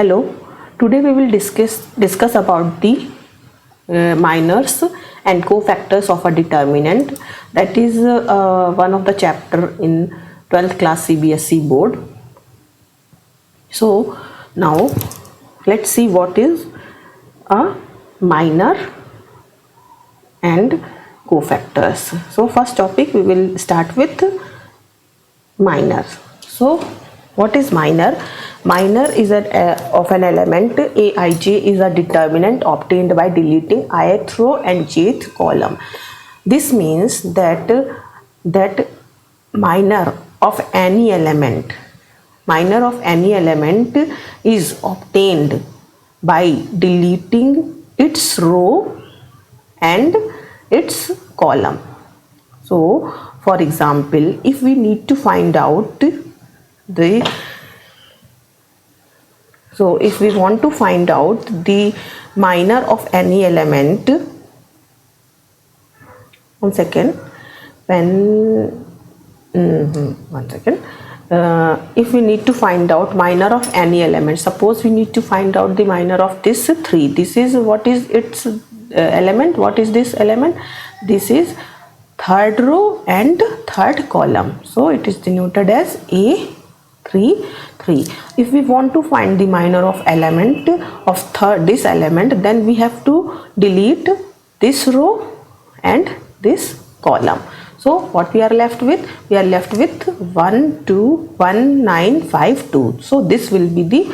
Hello, today we will discuss about the minors and cofactors of a determinant. That is one of the chapter in 12th class CBSE board. So now let's see what is a minor and cofactors. So first topic we will start with minor. So what is minor? Minor is of an element. Aij is a determinant obtained by deleting ith row and jth column. This means that minor of any element is obtained by deleting its row and its column. So for example, if we need to find out if we want to find out the minor of any element, one second, if we need to find out minor of any element, suppose we need to find out the minor of this 3. This is what is its element. What is this element? This is third row and third column, so it is denoted as A3 3. If we want to find the minor of element of this element, then we have to delete this row and this column. So what we are left with? We are left with 1 2 1 9 5 2. So this will be the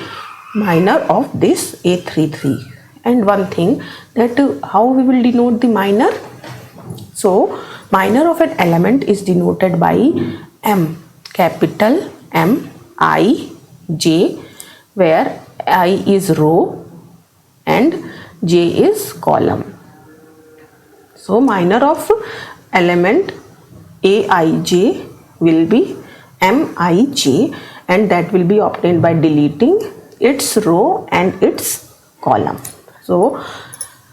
minor of this A33. And one thing, that how we will denote the minor? So minor of an element is denoted by M, capital M I J, where I is row and J is column. So minor of element Aij will be Mij, and that will be obtained by deleting its row and its column. So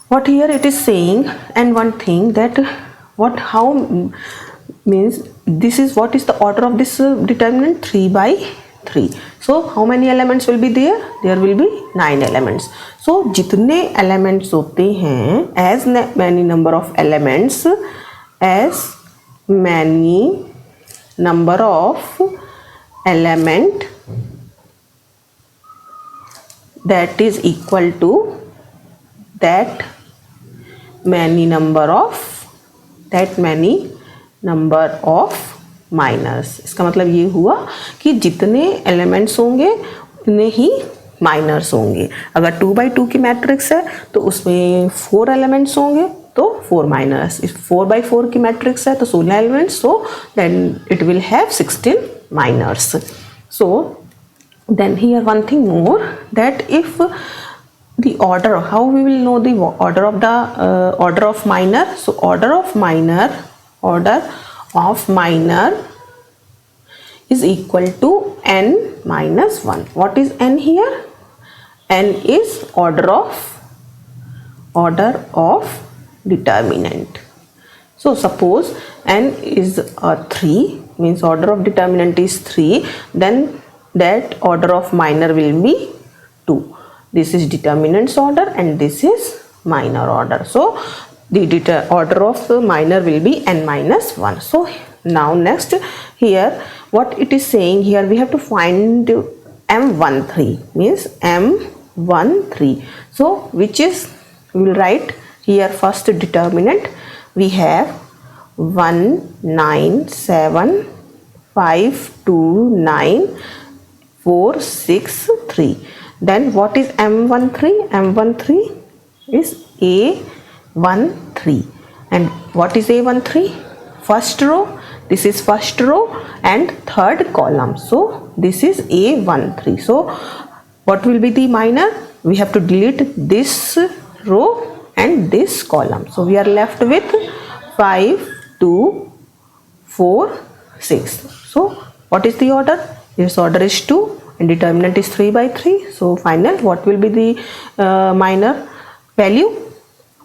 what here it is saying, and one thing, that how means this is what is the order of this determinant? 3 by 3. So how many elements will be there? There will be 9 elements. So जितने elements होते हैं, as many number of elements, as many number of element, that is equal to that many number of minors. इसका मतलब ये हुआ कि जितने elements होंगे उतने ही माइनर्स होंगे. अगर 2 by 2 की मैट्रिक्स है तो उसमें 4 एलिमेंट्स होंगे तो 4 माइनर्स. इफ 4 by 4 की मैट्रिक्स है तो 16 elements, so then it will have 16 minors. So then here one thing more, that if the order, how we will know the order of minor? So order of minor is equal to n minus 1. What is n here? N is order of determinant. So suppose n is 3, means order of determinant is 3, then that order of minor will be 2. This is determinant's order and this is minor order. So the order of minor will be n minus 1. So now next, here what it is saying, here we have to find M13, means M13. So which is, we will write here first determinant. We have 1 9 7 5 2 9 4 6 3. Then what is M13? M13 is A13. And what is A13? First row. This is first row and third column. So this is A13. So what will be the minor? We have to delete this row and this column. So we are left with 5 2 4 6. So what is the order? This order is 2. And determinant is 3 by 3. So final, what will be the minor value?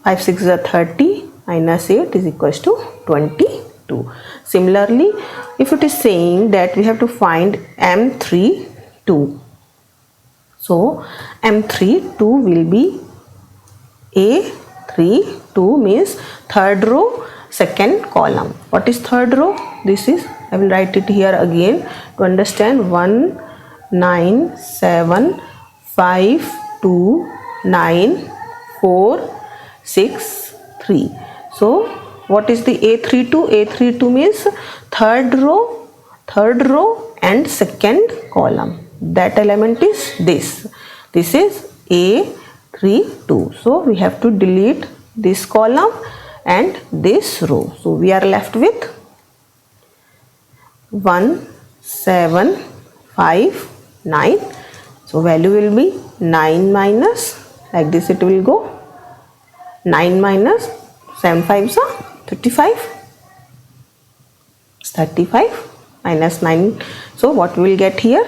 5 6 is 30 minus 8 is equals to 22. Similarly, if it is saying that we have to find M32, So M32 will be A32 means third row, second column. What is third row? This is, I will write it here again to understand. 1 9 7 5 2 9 4 6 3. So what is the A32? A32 means third row and second column. That element is this. This is A32. So we have to delete this column and this row. So we are left with 1 7 5 9. So value will be 9 minus, like this it will go, 9 minus 7 5s are 35. It's 35 minus 9. So what we will get here?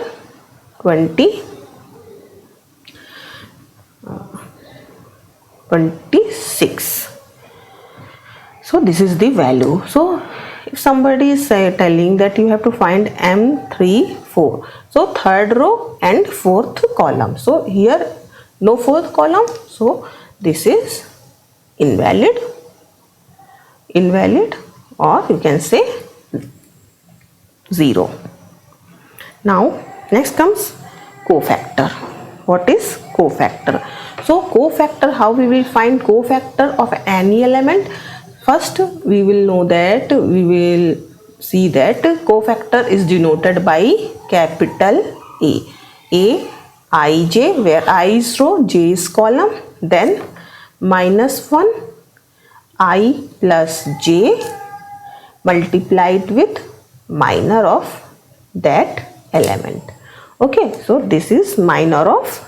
26. So this is the value. So if somebody is telling that you have to find M34, so third row and fourth column. So here no fourth column, so this is invalid, or you can say 0. Now next comes cofactor. What is cofactor? So cofactor, how we will find cofactor of any element? First we will know that, we will see that cofactor is denoted by capital A. Aij, where I is row, j is column, then -1 I plus j multiplied with minor of that element. Okay, so this is minor of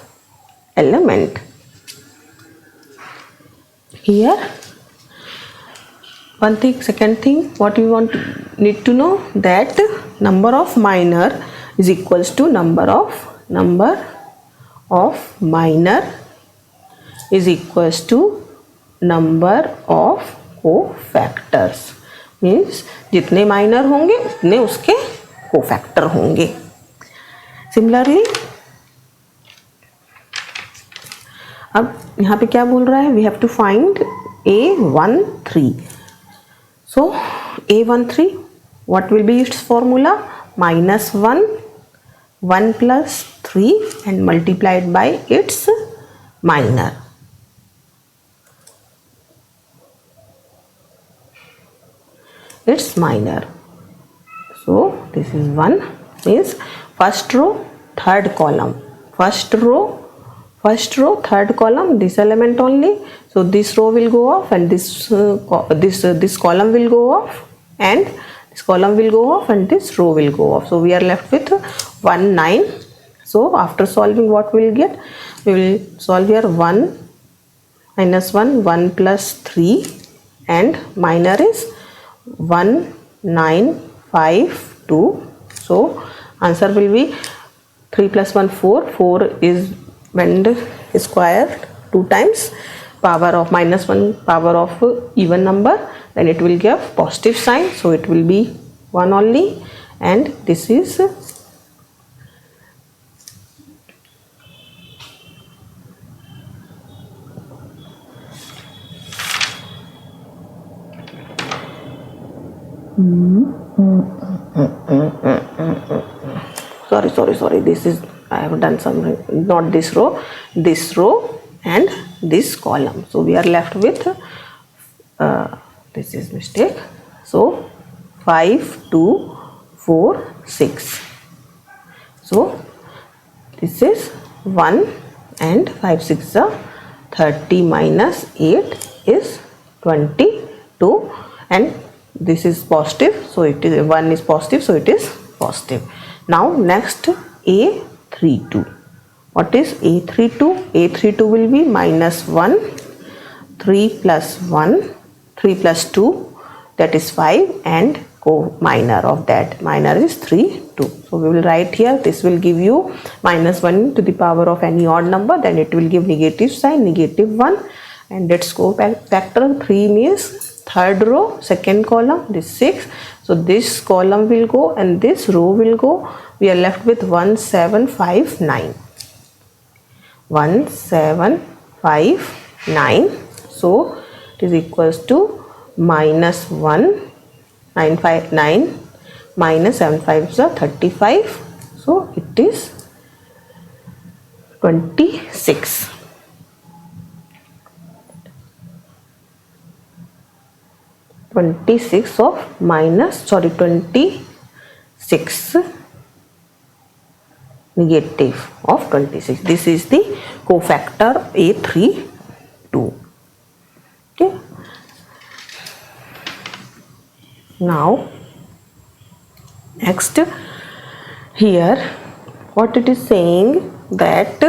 element. Here one thing, second thing, what we need to know, that number of minor is equals to number of minor is equals to number of cofactors. Means जितने minor होंगे उतने उसके cofactor होंगे. Similarly अब यहाँ पे क्या बोल रहा है? We have to find A13. सो A13, what will be its formula? -1 1 plus 3 and multiplied by its minor. It's minor. So this is 1 means first row third column, first row third column, this element only. So this row will go off and this column will go off, and this column will go off and this row will go off. So we are left with 1 9. So after solving, what we will get? We will solve here 1 minus 1 1 plus 3 and minor is 1 9 5 2. So answer will be 3 plus 1 4. 4 is when square 2 times, power of -1 power of even number, then it will give positive sign, so it will be 1 only, and this is sorry, this is, I have done some, not this row and this column. So we are left with this is mistake. So 5 2 4 6. So this is 1 and 5 6 are 30 minus 8 is 22, and this is positive, so it is 1 is positive, so it is positive. Now next A32. What is A32? A32 will be -1 3 plus 1 3 plus 2, that is 5, and minor of that, minor is 3 2. So we will write here, this will give you -1 to the power of any odd number, then it will give negative sign, -1, and let's go factor. 3 means third row second column, this 6, so this column will go and this row will go. We are left with 1 7 5 9. 1759. So it is equals to minus 1959 minus 7 5s are 35. So it is 26. 26 of minus, sorry, 26 negative of 26. This is the cofactor A32. Okay. Now next, here what it is saying that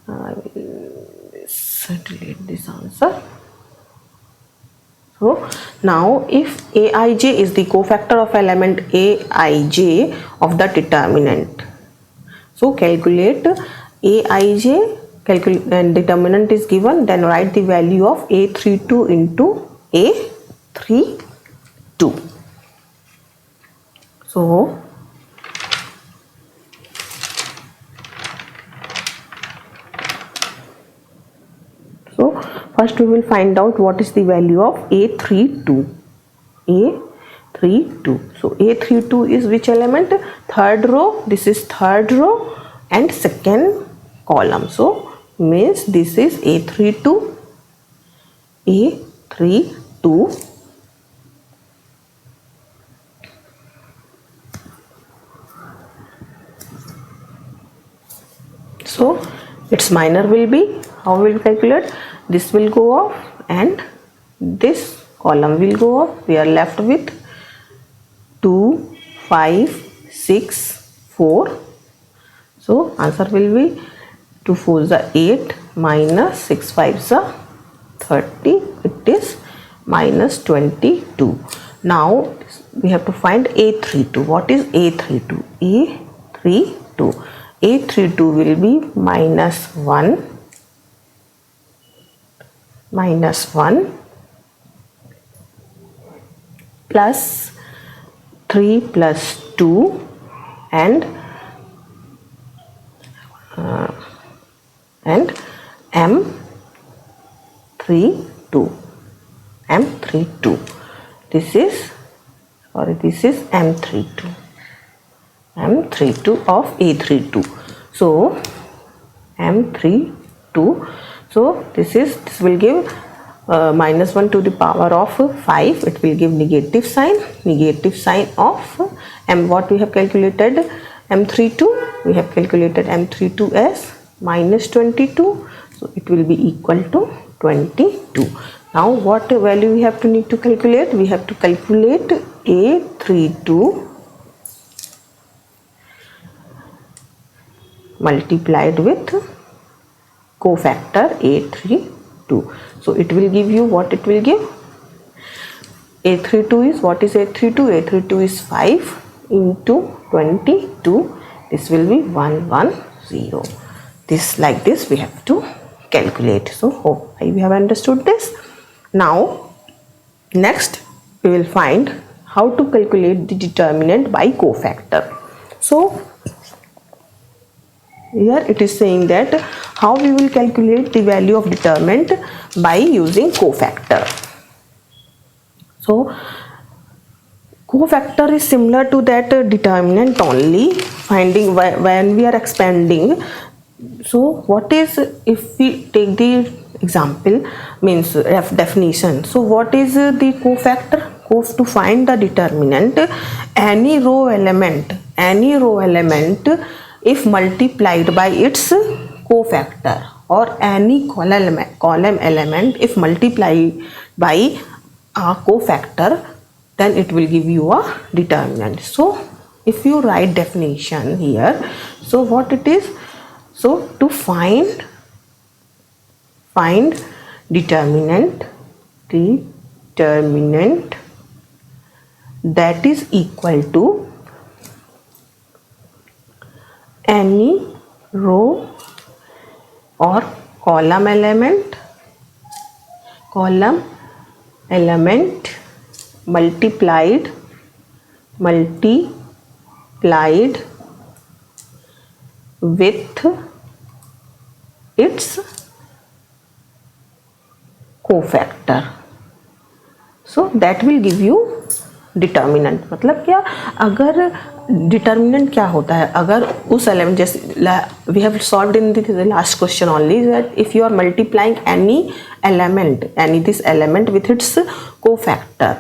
I will delete this answer. So now if Aij is the cofactor of element Aij of the determinant, so calculate Aij, and determinant is given, then write the value of A32 into A32. So first we will find out what is the value of A32. A32. So A32 is which element? Third row. This is third row and second column. So means this is A32. A32. So its minor will be, how will we calculate? This will go off and this column will go off. We are left with 2, 5, 6, 4. So answer will be 2 4s are 8 minus 6 5s are 30. It is minus 22. Now we have to find A32. What is A32? A32. A32 will be minus 1 plus 3 plus 2 and M32. M32. This is M32. M32 of A32. So M32. So this will give minus 1 to the power of 5. It will give negative sign of M. What we have calculated? M32. We have calculated M32 as minus 22. So it will be equal to 22. Now what value we have to need to calculate? We have to calculate A32 multiplied with cofactor A32. So it will give you what it will give. A32 is, what is A32? A32 is 5 into 22. This will be 110. This, like this we have to calculate. So hope you have understood this. Now next we will find how to calculate the determinant by cofactor. So here it is saying that how we will calculate the value of determinant by using cofactor. So cofactor is similar to that determinant only, finding when we are expanding. So what is, if we take the example, means definition. So what is the cofactor? To find the determinant, any row element if multiplied by its cofactor, or any column element if multiplied by a cofactor, then it will give you a determinant. So if you write definition here, so what it is? So to find determinant that is equal to any row or column element multiplied with its cofactor. So that will give you determinant. मतलब क्या, अगर determinant क्या होता है, अगर उस element, जैसे we have solved in the last question only, that if you are multiplying any element, any this element with its cofactor,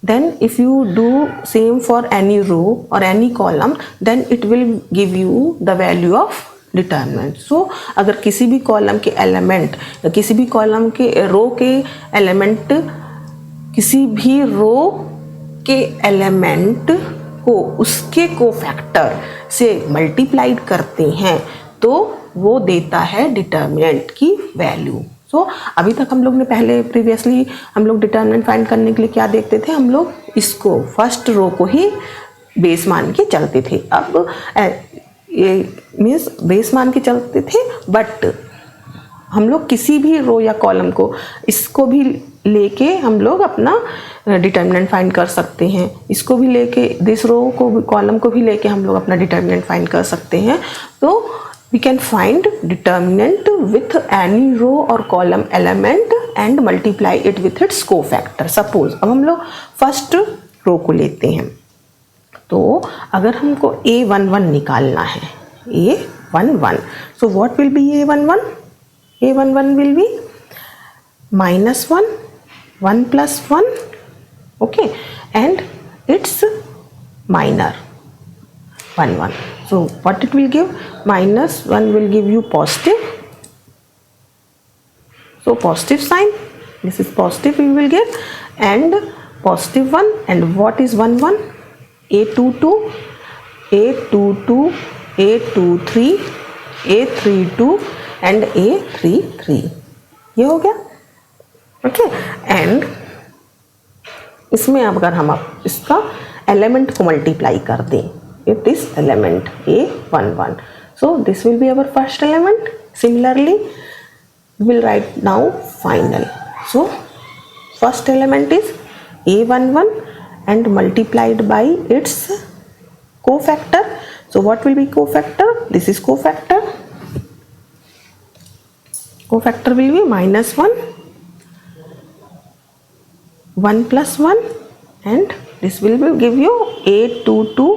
then if you do same for any row or any column, then it will give you the value of determinant. So अगर किसी भी column के element या किसी भी column के रो के element, किसी भी रो के एलिमेंट को उसके कोफैक्टर से मल्टीप्लाइड करते हैं तो वो देता है डिटर्मिनेंट की वैल्यू. सो अभी तक हम लोग ने पहले प्रीवियसली हम लोग डिटर्मिनेंट फाइंड करने के लिए क्या देखते थे, हम लोग इसको फर्स्ट रो को ही बेस मान के चलते थे. अब ये मीन्स बेस मान के चलते थे, बट हम लोग किसी भी रो या कॉलम को इसको भी लेके हम लोग अपना डिटर्मिनेंट फाइंड कर सकते हैं. इसको भी लेके, दिस रो को भी, कॉलम को भी लेके हम लोग अपना डिटर्मिनेंट फाइंड कर सकते हैं. तो we can find determinant with any row और column element and multiply it with its cofactor. Suppose अब हम लोग फर्स्ट रो को लेते हैं. तो अगर हमको A11 निकालना है, A11, so what will be A11? A11 will be -1, 1 plus 1, okay, and its minor 1, 1. So what it will give? -1 will give you positive, so positive sign, this is positive we will get, and positive 1, and what is 1, 1? A22, A22, A23, A32 and A33. ये हो गया. Okay, and इसमें अगर हम अब इसका element को multiply कर दें with this element A11, so this will be our first element. Similarly we will write now final. So first element is A11 and multiplied by its cofactor. So what will be cofactor? This is cofactor. Cofactor will be -1, 1 plus 1, and this will give you A22,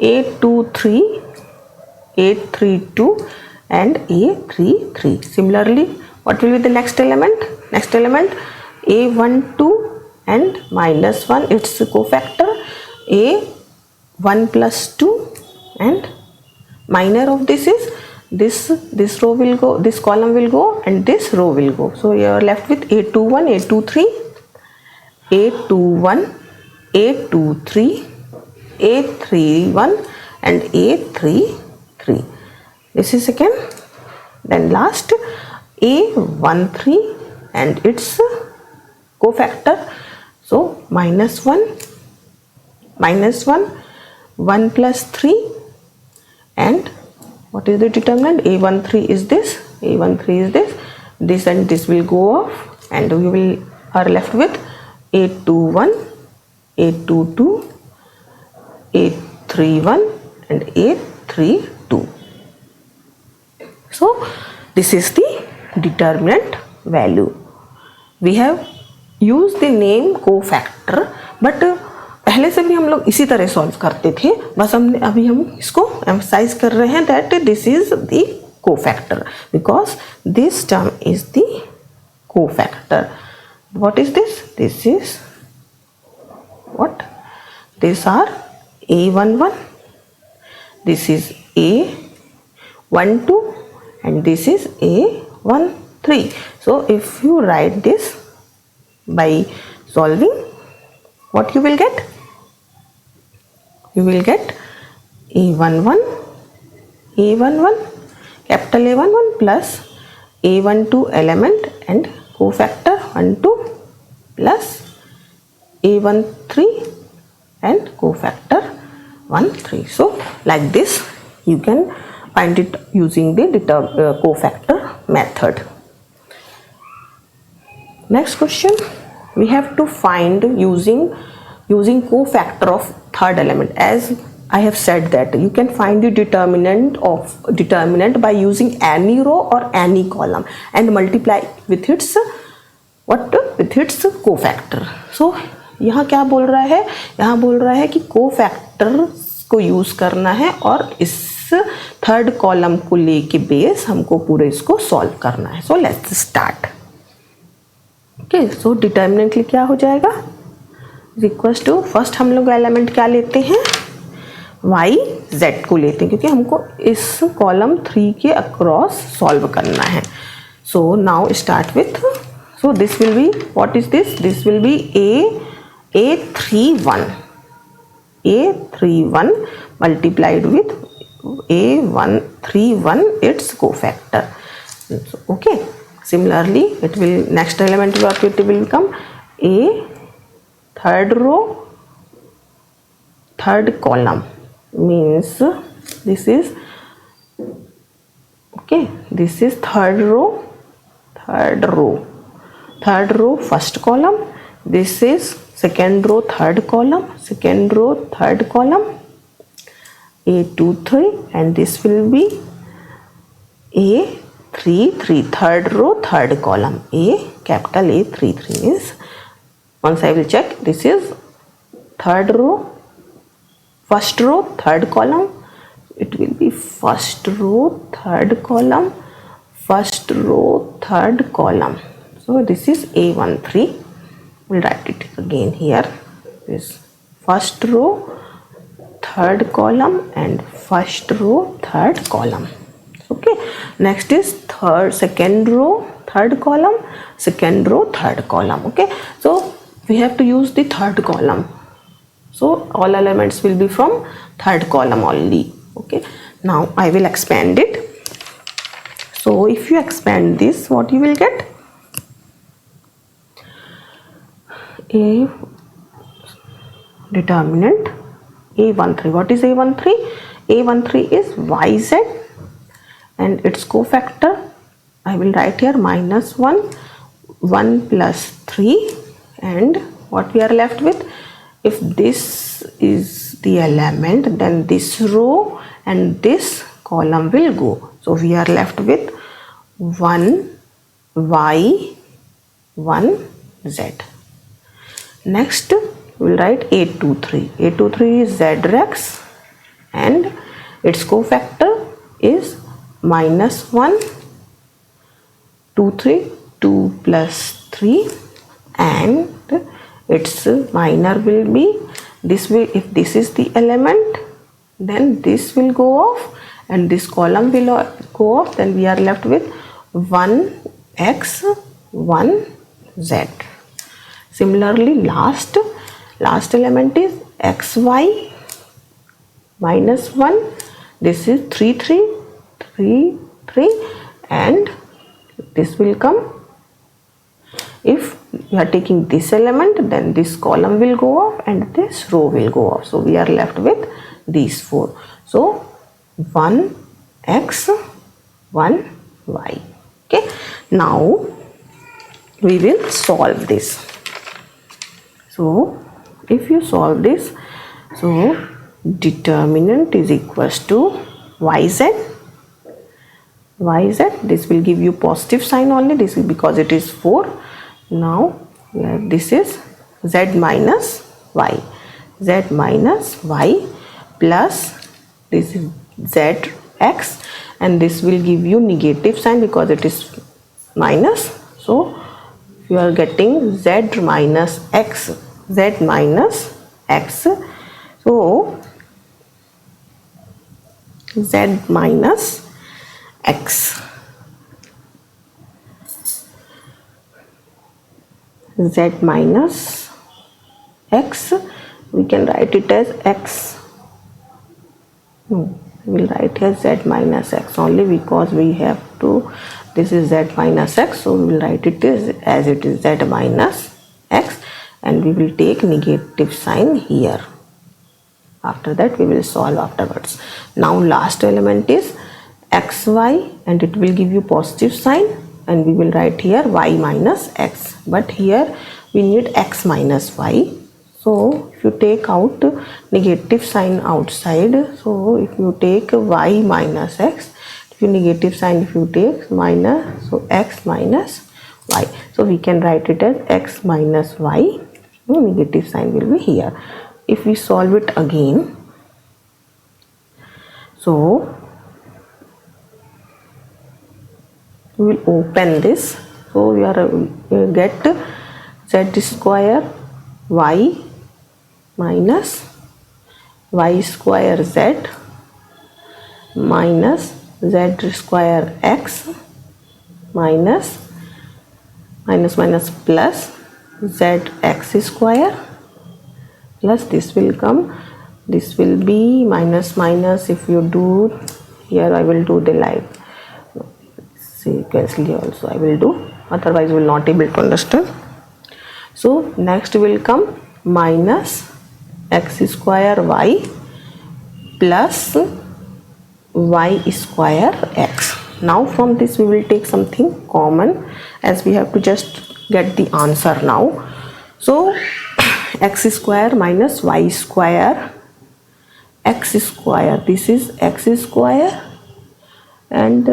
A23, A32 and A33. Similarly, what will be the next element? Next element A12 and -1, its cofactor A1 plus 2, and minor of this is this row will go, this column will go, and this row will go. So you are left with A21, A23, A21, A23, A31 and A33. This is second. Then last A13 and its cofactor. So -1, 1 plus 3, and what is the determinant? A13 is this, A13 is this and this will go off, and we will are left with A21, A22, A31 and A32. So this is the determinant value. We have used the name cofactor, but पहले से भी हम लोग इसी तरह solve करते थे, बस हमने अभी हम इसको एम्फसाइज कर रहे हैं that this is the cofactor, because this term is the cofactor. What is this? This is what? This are A11, this is A12 and this is A13. So if you write this by solving, what you will get? You will get A11, capital A11 plus A12 element and cofactor 1, 2 plus A13 and cofactor 1, 3. So like this you can find it using the cofactor method. Next question, we have to find using cofactor of third element. As I have said that you can find the determinant by using any row or any column and multiply with its cofactor. So यहाँ क्या बोल रहा है, यहाँ बोल रहा है कि कोफैक्टर को यूज करना है और इस थर्ड कॉलम को लेके बेस हमको पूरे इसको सॉल्व करना है. So let's start. Okay, so determinant क्या हो जाएगा, इक्वल्स टू, फर्स्ट हम लोग एलिमेंट क्या लेते हैं, वाई जेड को लेते हैं क्योंकि हमको इस कॉलम 3 के अक्रॉस सॉल्व करना है. So now start with, so this will be, what is this, this will be A31 multiplied with A131 its cofactor. Okay, similarly it will, next element it will become A third row third column, means this is, okay, this is third row first column, this is second row third column, A23, and this will be A33 third row third column, capital A33 means, once I will check, this is third row first row third column, it will be first row third column. So this is A13, we'll write it again here, this first row third column and first row third column. Okay, next is second row third column. Okay, so we have to use the third column, so all elements will be from third column only. Okay, now I will expand it. So if you expand this, what you will get, a determinant A13. What is A13? A13 is YZ and its cofactor I will write here -1, 1 plus 3, and what we are left with, if this is the element then this row and this column will go, so we are left with 1Y 1Z. Next we will write A23. A23 is ZREX and its cofactor is -1, 2, 3, 2 plus 3, and its minor will be this way. If this is the element then this will go off and this column will go off, then we are left with 1X 1Z. Similarly last element is XY -1, this is 3 3 3 3, and this will come, if you are taking this element then this column will go off and this row will go off, so we are left with these 4. So 1X 1Y. Okay, now we will solve this. So if you solve this, so determinant is equals to YZ, this will give you positive sign only, this is because it is 4. Now this is Z minus Y plus this is ZX, and this will give you negative sign because it is minus, so you are getting Z minus X, so Z minus X. Z minus X, we can write it as X. We will write here Z minus X only because we have to, this is Z minus X, so we will write it as it is Z minus X, and we will take negative sign here. After that we will solve afterwards. Now last element is XY and it will give you positive sign, and we will write here Y minus X, but here we need X minus Y, So if you take out negative sign outside, so if you take y minus x, if you negative sign, if you take minus, so x minus y, so we can write it as x minus y. No, negative sign will be here. If we solve it again, so we will open this, so we are get z square y minus y square z minus z square x minus minus plus z x square plus this will come, this will be minus minus. If you do here, I will do the live sequentially also I will do, otherwise you will not able to understand. So next will come minus x square y plus y square x. Now from this we will take something common, as we have to just get the answer now. So x square minus y square x square, this is x square, and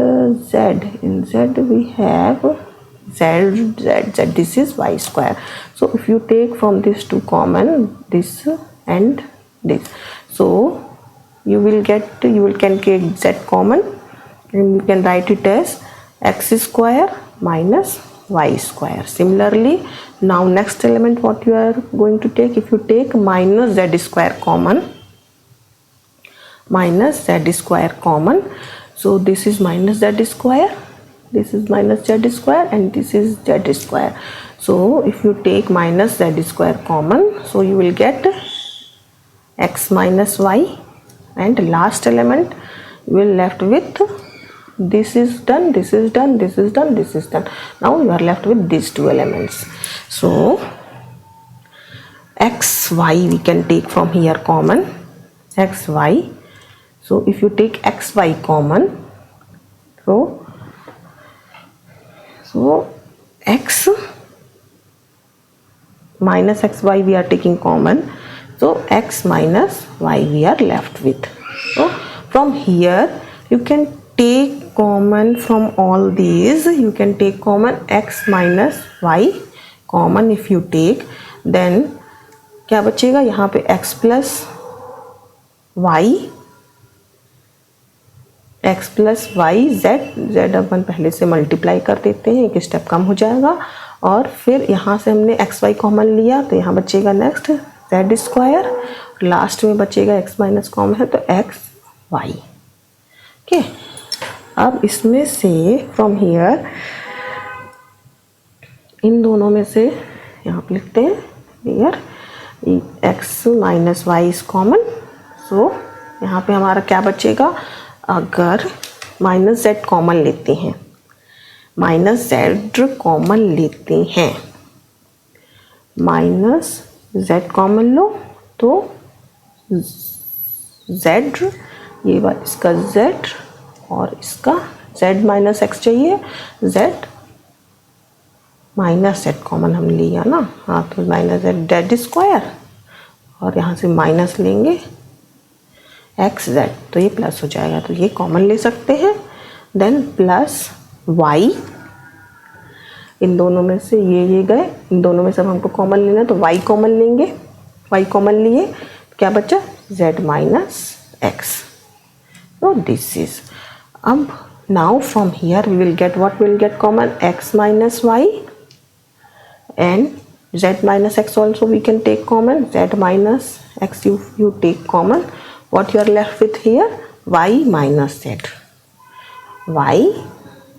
z, in z we have z, this is y square. So if you take from this two common, this and this, so you will get, you can take z common and you can write it as x square minus y square. Similarly, now next element what you are going to take, if you take minus z square common, minus z square common, so this is minus z square, this is minus z square, and this is z square. So if you take minus z square common, so you will get x minus y, and last element you will left with, this is done, this is done, this is done, this is done. Now you are left with these two elements. So x y we can take from here common, x y. So if you take x y common, so x minus x y we are taking common, so x minus y we are left with. So from here you can take common from all these, you can take common x minus y common. if you take, then क्या बचेगा यहाँ पे x plus y, x plus y z, z अपन पहले से multiply कर देते हैं, एक स्टेप कम हो जाएगा, और फिर यहाँ से हमने एक्स वाई कॉमन लिया, तो यहाँ बचेगा नेक्स्ट जेड स्क्वायर, लास्ट में बचेगा एक्स माइनस कॉमन है तो एक्स वाई. ओके, अब इसमें से फ्रॉम हियर इन दोनों में से यहाँ पे लिखते हैं here x minus y is common. So यहाँ पे हमारा क्या बचेगा, अगर माइनस जेड कॉमन लेते हैं, माइनस जेड कॉमन लेते हैं, माइनस जेड कॉमन लो तो जेड, ये बात इसका जेड और इसका जेड माइनस एक्स चाहिए, जेड माइनस जेड कॉमन हम लिया ना, हाँ, तो माइनस जेड स्क्वायर और यहाँ से माइनस लेंगे एक्स जेड, तो ये प्लस हो जाएगा, तो ये कॉमन ले सकते हैं. देन प्लस वाई, इन दोनों में से ये गए, इन दोनों में से हमको कॉमन लेना, तो वाई कॉमन लेंगे, वाई कॉमन लिए तो क्या बचा, Z minus x. so this is, अब now from here we will get, what will get common, x minus y, and z minus x also we can take common, z minus x you take common, what you are left with here, y minus z, y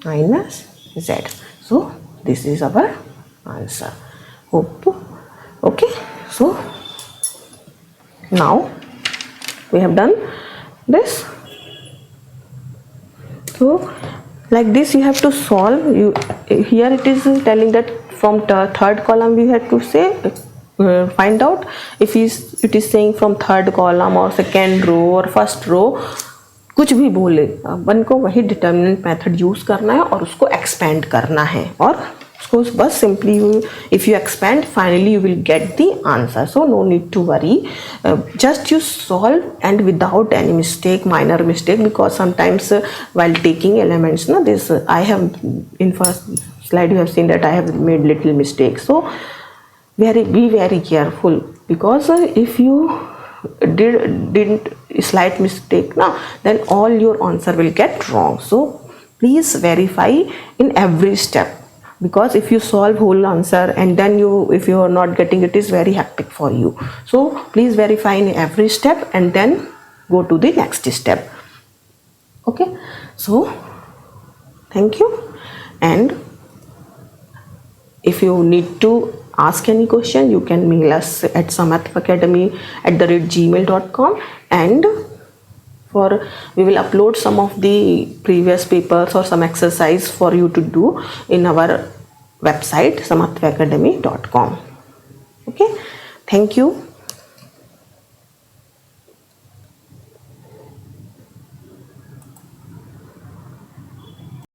minus z. So this is our answer. Hope okay. So now we have done this. So like this you have to solve. You here it is telling that from third column we have to say find out. if it is saying from third column or second row or first row, कुछ भी बोले, अपन को वही determinant method use करना है और उसको expand करना है और उसको So bus simply if you expand, finally you will get the answer. So no need to worry. Just you solve and without any mistake, minor mistake, because sometimes while taking elements, I have in first slide you have seen that I have made little mistakes. So be very careful, because if you didn't slight mistake then all your answer will get wrong. So please verify in every step, because if you solve whole answer and then if you are not getting it, is very hectic for you. So please verify in every step and then go to the next step. Okay, so thank you. And if you need to ask any question, you can mail us at samatacademy@gmail.com, and we will upload some of the previous papers or some exercise for you to do in our website samatacademy.com. Okay, thank you.